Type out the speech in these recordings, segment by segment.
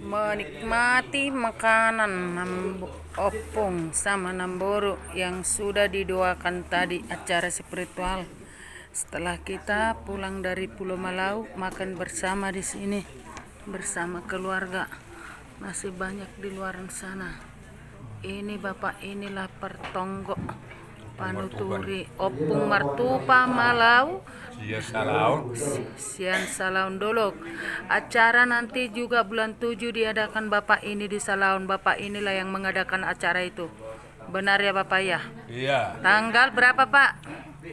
menikmati makanan opung sama namburu yang sudah didoakan tadi acara spiritual. Setelah kita pulang dari Pulau Malau, makan bersama di sini bersama keluarga. Masih banyak di luar sana. Ini Bapak inilah pertonggo panuturi opung martupa Malau. Sian Salaun Dolok. Acara nanti juga bulan 7 diadakan Bapak ini di Salaun. Bapak inilah yang mengadakan acara itu. Benar ya Bapak ya? Iya. Tanggal berapa Pak?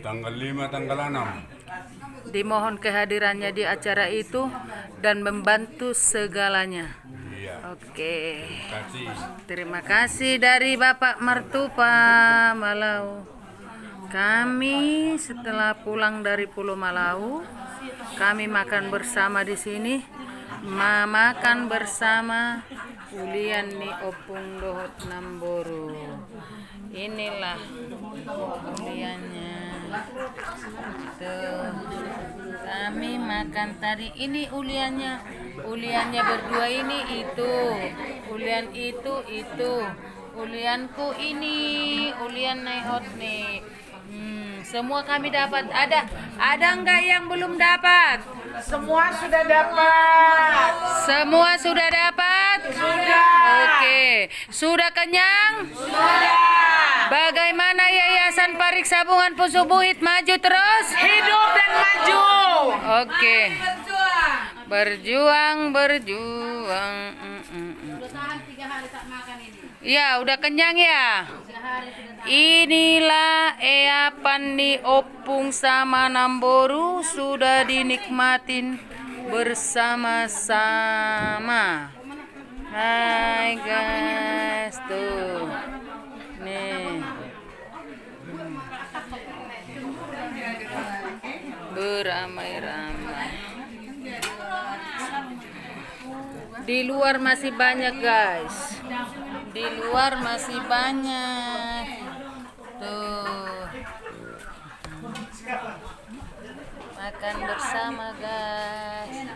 Tanggal 5, tanggal 6. Dimohon kehadirannya di acara itu dan membantu segalanya. Iya. Oke. Kasih. Terima kasih dari Bapak Martupa Malau. Kami setelah pulang dari Pulau Malau, kami makan bersama di sini. Makan bersama ulian ni opung dohot namburu. Inilah uliannya. Tuh. Kami makan tadi. Ini uliannya. Uliannya berdua ini itu. Ulian itu. Ulianku ini. Ulian naihot nih. Semua kami dapat. Ada enggak yang belum dapat? Semua sudah dapat. Semua sudah dapat? Sudah. Oke. Sudah kenyang? Sudah. Bagaimana Yayasan Parik Sabungan Pusubuhit maju terus? Hidup dan maju. Oke. Berjuang. Ya, udah kenyang ya? Inilah eapan ni opung sama namburu sudah dinikmatin bersama-sama. Hai guys, tuh. Nih. Beramai-ramai. Di luar masih banyak guys. Di luar masih banyak. Tuh. Makan bersama guys.